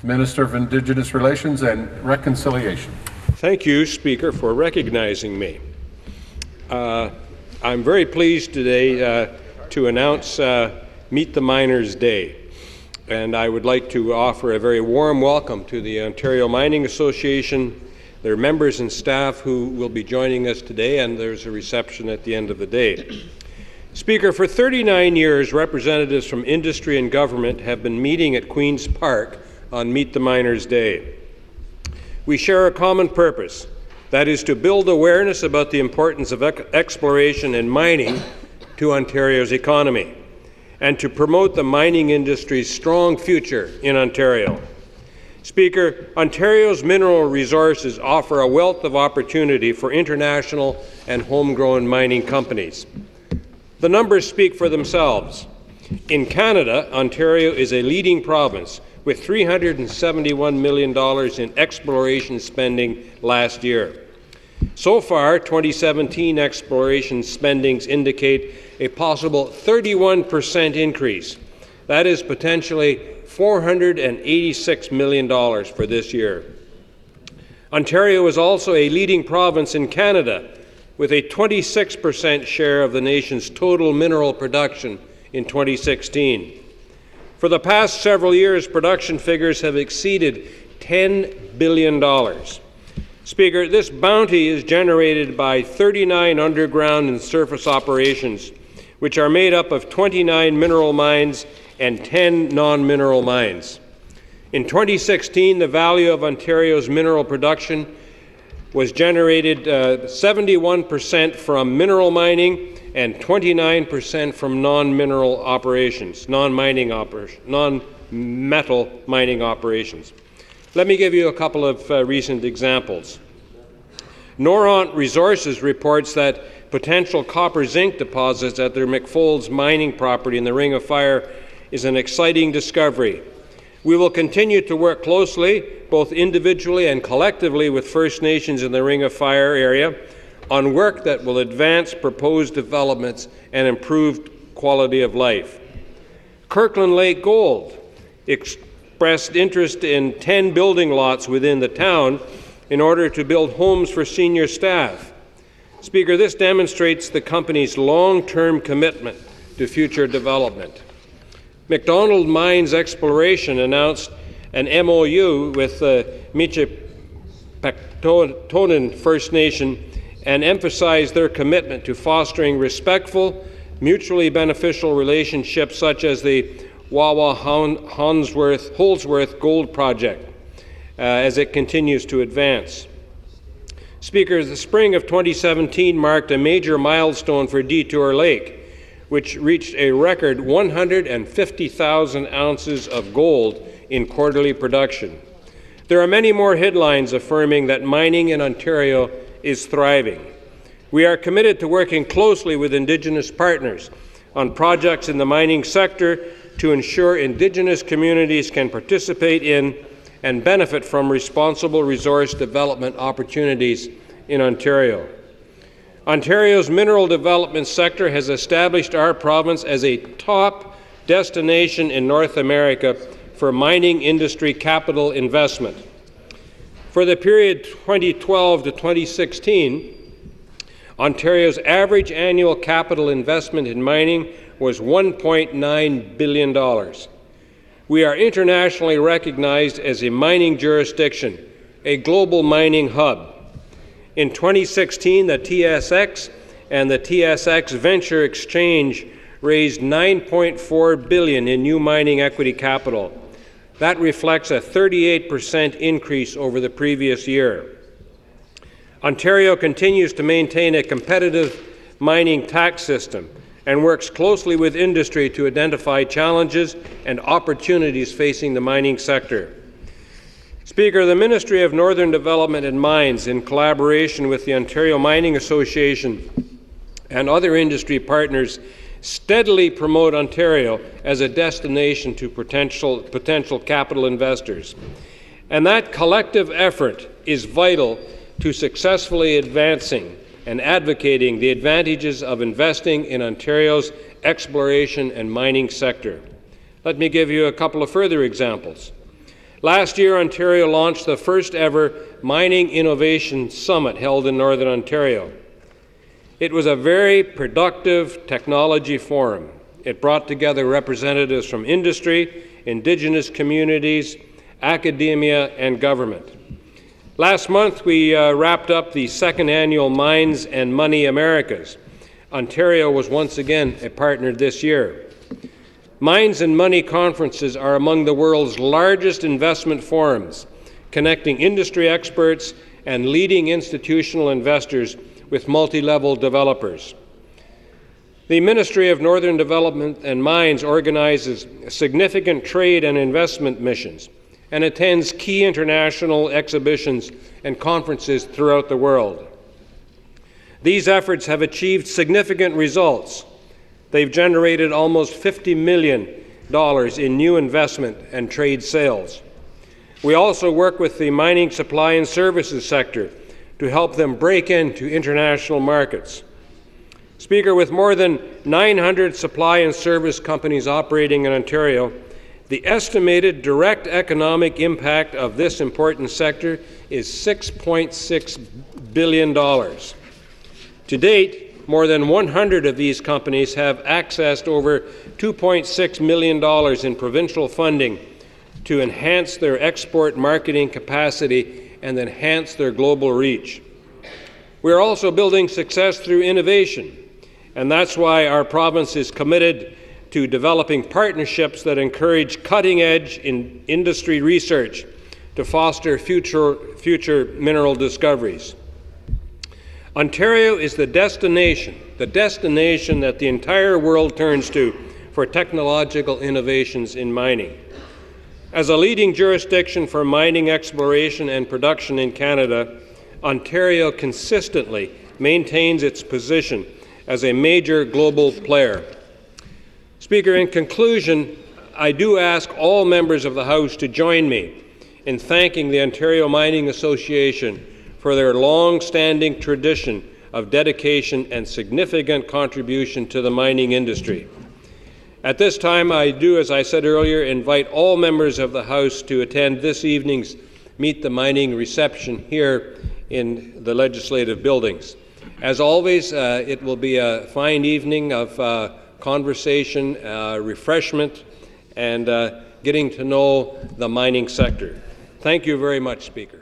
Minister of Indigenous Relations and Reconciliation. Thank you, Speaker, for recognizing me. I'm very pleased today to announce Meet the Miners Day, and I would like to offer a very warm welcome to the Ontario Mining Association, their members and staff who will be joining us today, and there's a reception at the end of the day. Speaker, for 39 years, representatives from industry and government have been meeting at Queen's Park on Meet the Miners Day. We share a common purpose, that is to build awareness about the importance of exploration and mining to Ontario's economy, and to promote the mining industry's strong future in Ontario. Speaker, Ontario's mineral resources offer a wealth of opportunity for international and homegrown mining companies. The numbers speak for themselves. In Canada, Ontario is a leading province with $371 million in exploration spending last year. So far, 2017 exploration spendings indicate a possible 31% increase. That is potentially $486 million for this year. Ontario is also a leading province in Canada with a 26% share of the nation's total mineral production in 2016. For the past several years, production figures have exceeded $10 billion. Speaker, this bounty is generated by 39 underground and surface operations, which are made up of 29 mineral mines and 10 non-mineral mines. In 2016, the value of Ontario's mineral production was generated 71% from mineral mining and 29% from non-mineral operations, non-metal mining operations. Let me give you a couple of recent examples. Noront Resources reports that potential copper-zinc deposits at their McFolds mining property in the Ring of Fire is an exciting discovery. We will continue to work closely, both individually and collectively, with First Nations in the Ring of Fire area on work that will advance proposed developments and improve quality of life. Kirkland Lake Gold expressed interest in 10 building lots within the town in order to build homes for senior staff. Speaker, this demonstrates the company's long-term commitment to future development. McDonald Mines Exploration announced an MOU with the Michipactonin First Nation and emphasized their commitment to fostering respectful, mutually beneficial relationships such as the Wawa Holdsworth Gold Project as it continues to advance. Speaker, the spring of 2017 marked a major milestone for Detour Lake, which reached a record 150,000 ounces of gold in quarterly production. There are many more headlines affirming that mining in Ontario is thriving. We are committed to working closely with Indigenous partners on projects in the mining sector to ensure Indigenous communities can participate in and benefit from responsible resource development opportunities in Ontario. Ontario's mineral development sector has established our province as a top destination in North America for mining industry capital investment. For the period 2012 to 2016, Ontario's average annual capital investment in mining was $1.9 billion. We are internationally recognized as a mining jurisdiction, a global mining hub. In 2016, the TSX and the TSX Venture Exchange raised $9.4 billion in new mining equity capital. That reflects a 38% increase over the previous year. Ontario continues to maintain a competitive mining tax system and works closely with industry to identify challenges and opportunities facing the mining sector. Speaker, the Ministry of Northern Development and Mines, in collaboration with the Ontario Mining Association and other industry partners, steadily promote Ontario as a destination to potential capital investors. And that collective effort is vital to successfully advancing and advocating the advantages of investing in Ontario's exploration and mining sector. Let me give you a couple of further examples. Last year, Ontario launched the first ever Mining Innovation Summit held in Northern Ontario. It was a very productive technology forum. It brought together representatives from industry, Indigenous communities, academia, and government. Last month, we wrapped up the second annual Mines and Money Americas. Ontario was once again a partner this year. Mines and Money conferences are among the world's largest investment forums, connecting industry experts and leading institutional investors with multi-level developers. The Ministry of Northern Development and Mines organizes significant trade and investment missions and attends key international exhibitions and conferences throughout the world. These efforts have achieved significant results. They've generated almost $50 million in new investment and trade sales. We also work with the mining supply and services sector to help them break into international markets. Speaker, with more than 900 supply and service companies operating in Ontario, the estimated direct economic impact of this important sector is $6.6 billion. To date, more than 100 of these companies have accessed over $2.6 million in provincial funding to enhance their export marketing capacity and enhance their global reach. We are also building success through innovation, and that's why our province is committed to developing partnerships that encourage cutting-edge industry research to foster future mineral discoveries. Ontario is the destination that the entire world turns to for technological innovations in mining. As a leading jurisdiction for mining exploration and production in Canada, Ontario consistently maintains its position as a major global player. Speaker, in conclusion, I do ask all members of the House to join me in thanking the Ontario Mining Association for their long-standing tradition of dedication and significant contribution to the mining industry. At this time, I do, as I said earlier, invite all members of the House to attend this evening's Meet the Mining reception here in the legislative buildings. As always, it will be a fine evening of conversation, refreshment, and getting to know the mining sector. Thank you very much, Speaker.